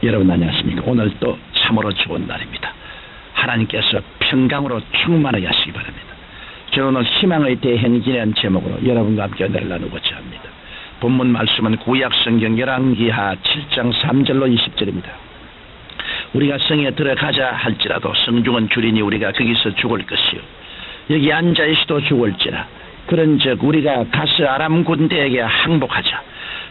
여러분 안녕하십니까? 오늘 또 참으로 좋은 날입니다. 하나님께서 평강으로 충만하게 하시기 바랍니다. 저는 오늘 희망의 대행진이라는 제목으로 여러분과 함께 은혜를 나누고자 합니다. 본문 말씀은 구약성경 열왕기하 7장 3절로 20절입니다. 우리가 성에 들어가자 할지라도 성중은 줄이니 우리가 거기서 죽을 것이요 여기 앉아있어도 죽을지라. 그런즉 우리가 가서 아람 군대에게 항복하자.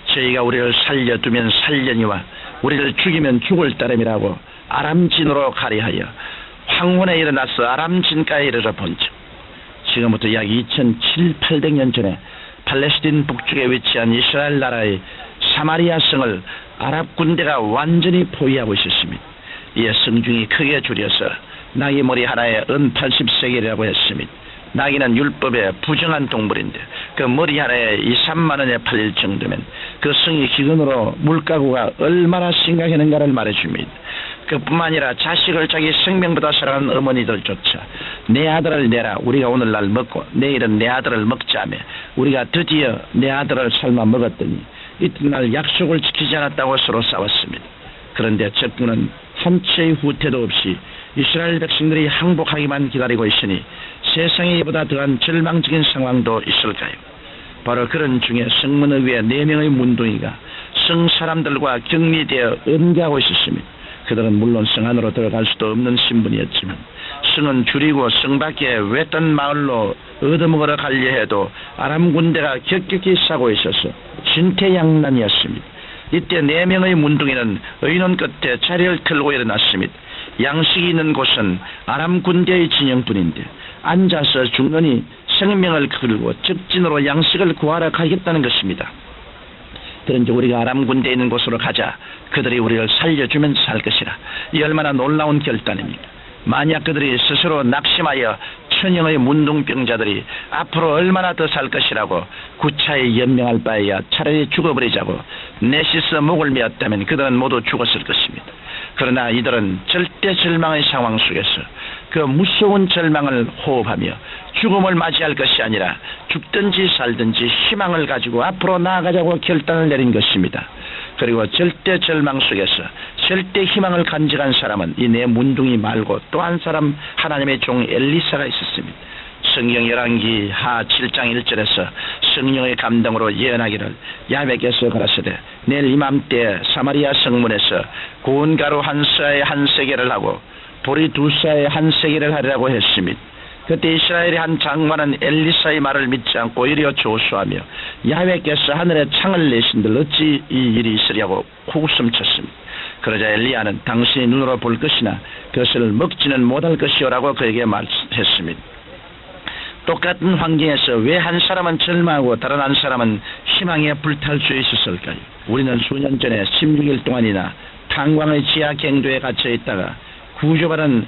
저희가 우리를 살려두면 살려니와 우리를 죽이면 죽을 따름이라고 아람진으로 가리하여 황혼에 일어나서 아람진가에 이르러 본즉 지금부터 약 2700년 전에 팔레스틴 북쪽에 위치한 이스라엘 나라의 사마리아 성을 아랍 군대가 완전히 포위하고 있었습니다. 이에 성중이 크게 줄여서 나귀 머리 하나에 은 80세겔이라고 했습니다. 나귀는 율법에 부정한 동물인데 그 머리 하나에 2, 3만 원에 팔릴 정도면 그 성이 기근으로 물가구가 얼마나 심각했는가를 말해줍니다. 그뿐만 아니라 자식을 자기 생명보다 사랑하는 어머니들조차 내 아들을 내라 우리가 오늘날 먹고 내일은 내 아들을 먹자며 우리가 드디어 내 아들을 삶아 먹었더니 이튿날 약속을 지키지 않았다고 서로 싸웠습니다. 그런데 적군은 한치의 후퇴도 없이 이스라엘 백성들이 항복하기만 기다리고 있으니 세상에 이보다 더한 절망적인 상황도 있을까요? 바로 그런 중에 성문을 위해 4명의 문둥이가 성 사람들과 격리되어 응대하고 있었습니다. 그들은 물론 성 안으로 들어갈 수도 없는 신분이었지만 성은 줄이고 성 밖에 외딴 마을로 얻어먹으러 가려 해도 아람 군대가 격격히 싸고 있어서 진퇴양난이었습니다. 이때 4명의 문둥이는 의논 끝에 자리를 틀고 일어났습니다. 양식이 있는 곳은 아람 군대의 진영뿐인데 앉아서 중간이 생명을 걸고 적진으로 양식을 구하러 가겠다는 것입니다. 그런데 우리가 아람 군대에 있는 곳으로 가자. 그들이 우리를 살려주면 살 것이라. 이 얼마나 놀라운 결단입니까? 만약 그들이 스스로 낙심하여 천형의 문둥병자들이 앞으로 얼마나 더 살 것이라고 구차히 연명할 바에야 차라리 죽어버리자고 넷이서 목을 메었다면 그들은 모두 죽었을 것입니다. 그러나 이들은 절대 절망의 상황 속에서 그 무서운 절망을 호흡하며 죽음을 맞이할 것이 아니라 죽든지 살든지 희망을 가지고 앞으로 나아가자고 결단을 내린 것입니다. 그리고 절대 절망 속에서 절대 희망을 간직한 사람은 이 네 문둥이 말고 또 한 사람 하나님의 종 엘리사가 있었습니다. 성경 열왕기하 7장 1절에서 성령의 감동으로 예언하기를 야훼께서 가라사대 내일 이맘때 사마리아 성문에서 고운 가루 한 사에 한 세겔을 하고 보리 2사에 한 세겔을 하리라고 했습니다. 그때 이스라엘의 한 장관은 엘리사의 말을 믿지 않고 오히려 조수하며 야훼께서 하늘에 창을 내신들 어찌 이 일이 있으랴고 코웃음쳤습니다. 그러자 엘리야는 당신이 눈으로 볼 것이나 그것을 먹지는 못할 것이오라고 그에게 말했습니다. 똑같은 환경에서 왜 한 사람은 절망하고 다른 한 사람은 희망에 불탈 수 있었을까요? 우리는 수년 전에 16일 동안이나 탄광의 지하 갱도에 갇혀 있다가 구조받은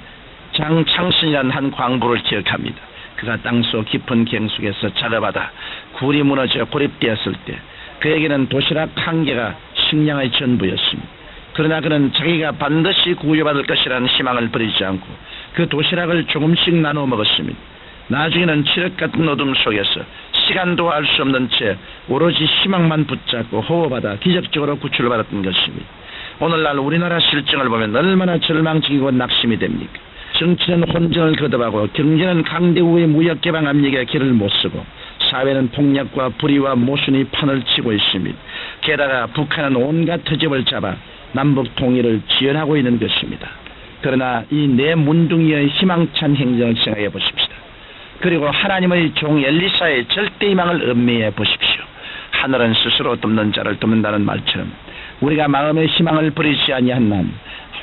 장창순이라는 한 광부를 기억합니다. 그가 땅속 깊은 갱 속에서 작업하다 굴이 무너져 고립되었을 때 그에게는 도시락 한 개가 식량의 전부였습니다. 그러나 그는 자기가 반드시 구조받을 것이라는 희망을 버리지 않고 그 도시락을 조금씩 나눠 먹었습니다. 나중에는 칠흑 같은 어둠 속에서 시간도 알 수 없는 채 오로지 희망만 붙잡고 호흡하다 기적적으로 구출을 받았던 것입니다. 오늘날 우리나라 실정을 보면 얼마나 절망적이고 낙심이 됩니까? 정치는 혼전을 거듭하고 경제는 강대국의 무역개방 압력에 길을 못 쓰고 사회는 폭력과 불의와 모순이 판을 치고 있습니다. 게다가 북한은 온갖 트집을 잡아 남북 통일을 지연하고 있는 것입니다. 그러나 이 네 문둥이의 희망찬 행정을 생각해 보십시다. 그리고 하나님의 종 엘리사의 절대 희망을 음미해 보십시오. 하늘은 스스로 돕는 자를 돕는다는 말처럼 우리가 마음의 희망을 버리지 아니한 한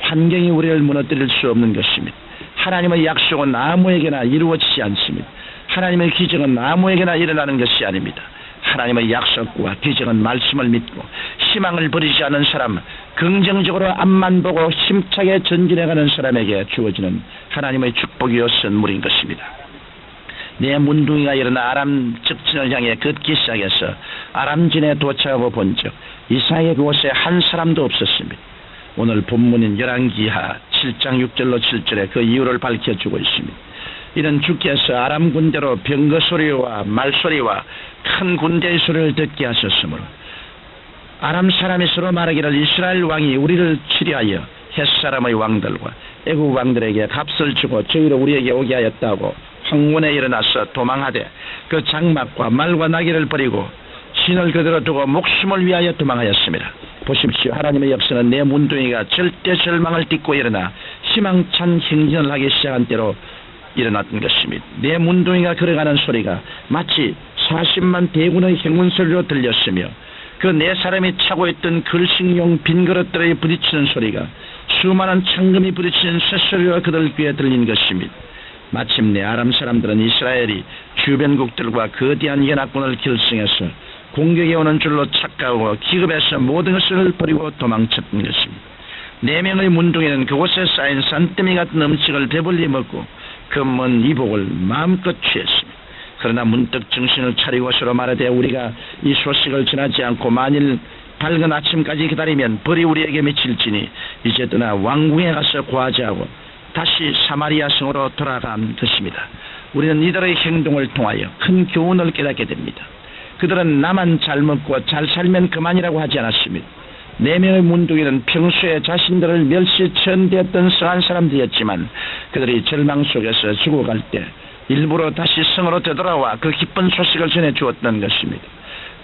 환경이 우리를 무너뜨릴 수 없는 것입니다. 하나님의 약속은 아무에게나 이루어지지 않습니다. 하나님의 기적은 아무에게나 일어나는 것이 아닙니다. 하나님의 약속과 기적은 말씀을 믿고 희망을 버리지 않은 사람, 긍정적으로 앞만 보고 힘차게 전진해가는 사람에게 주어지는 하나님의 축복이요 선물인 것입니다. 내 문둥이가 일어나 아람 적진을 향해 걷기 시작해서 아람진에 도착하고 본즉 이사의 그곳에 한 사람도 없었습니다. 오늘 본문인 열왕기하 7장 6절로 7절에 그 이유를 밝혀주고 있습니다. 이는 주께서 아람 군대로 병거 소리와 말소리와 큰 군대의 소리를 듣게 하셨으므로 아람 사람이 서로 말하기를 이스라엘 왕이 우리를 치리하여 헷사람의 왕들과 애국 왕들에게 값을 주고 저희로 우리에게 오게 하였다고 황문에 일어나서 도망하되 그 장막과 말과 나귀를 버리고 신을 그대로 두고 목숨을 위하여 도망하였습니다. 보십시오. 하나님의 역사는 내 문둥이가 절대 절망을 딛고 일어나 희망찬 행진을 하기 시작한 때로 일어났던 것입니다. 내 문둥이가 걸어가는 소리가 마치 40만 대군의 행군 소리로 들렸으며 그 네 사람이 차고 있던 걸식용 빈 그릇들에 부딪히는 소리가 수많은 창금이 부딪히는 쇳소리가 그들 귀에 들린 것입니다. 마침내 아람 사람들은 이스라엘이 주변국들과 거대한 연합군을 결성해서 공격에 오는 줄로 착각하고 기급해서 모든 것을 버리고 도망쳤던 것입니다. 4명의 문둥이는 그곳에 쌓인 산더미 같은 음식을 배불리 먹고 그 먼 이복을 마음껏 취했습니다. 그러나 문득 정신을 차리고 서로 말하되 우리가 이 소식을 전하지 않고 만일 밝은 아침까지 기다리면 벌이 우리에게 미칠지니 이제 떠나 왕궁에 가서 고하자고 다시 사마리아 성으로 돌아간 것입니다. 우리는 이들의 행동을 통하여 큰 교훈을 깨닫게 됩니다. 그들은 나만 잘 먹고 잘 살면 그만이라고 하지 않았습니다. 4명의 문둥이는 평소에 자신들을 멸시천대했던 성한 사람들이었지만 그들이 절망 속에서 죽어갈 때 일부러 다시 성으로 되돌아와 그 기쁜 소식을 전해주었던 것입니다.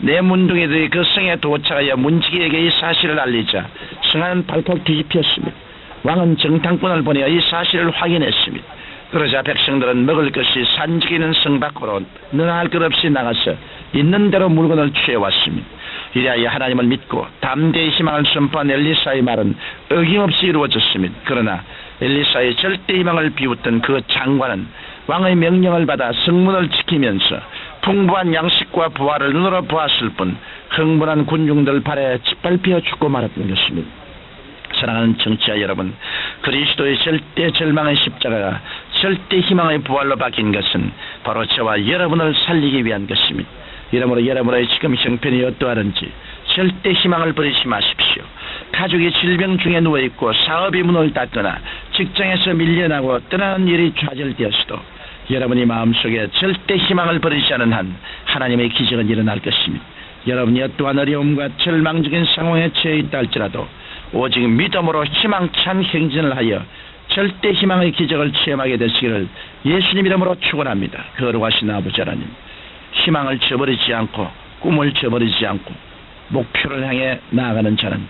4 문둥이들이 그 성에 도착하여 문지기에게 이 사실을 알리자 성안은 발칵 뒤집혔습니다. 왕은 정탐꾼을 보내어 이 사실을 확인했습니다. 그러자 백성들은 먹을 것이 산적이는 성 밖으로 능할 것 없이 나가서 있는 대로 물건을 취해왔습니다. 이래야 하나님을 믿고 담대히 희망을 선포한 엘리사의 말은 어김없이 이루어졌습니다. 그러나 엘리사의 절대 희망을 비웃던 그 장관은 왕의 명령을 받아 성문을 지키면서 풍부한 양식과 부화를 눈으로 보았을 뿐 흥분한 군중들 발에 짓밟혀 죽고 말았던 것입니다. 사랑하는 청취자 여러분, 그리스도의 절대 절망의 십자가가 절대 희망의 부활로 바뀐 것은 바로 저와 여러분을 살리기 위한 것입니다. 이러므로 여러분의 지금 형편이 어떠하든지 절대 희망을 버리지 마십시오. 가족이 질병 중에 누워있고 사업이 문을 닫거나 직장에서 밀려나고 떠나는 일이 좌절되었어도 여러분이 마음속에 절대 희망을 버리지 않은 한 하나님의 기적은 일어날 것입니다. 여러분이 어떠한 어려움과 절망적인 상황에 처해 있다 할지라도 오직 믿음으로 희망찬 행진을 하여 절대 희망의 기적을 체험하게 되시기를 예수님 이름으로 축원합니다. 거룩하신 아버지 하나님, 희망을 저버리지 않고 꿈을 저버리지 않고 목표를 향해 나아가는 자는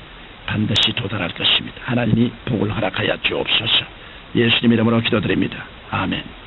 반드시 도달할 것입니다. 하나님이 복을 허락하여 주옵소서. 예수님 이름으로 기도드립니다. 아멘.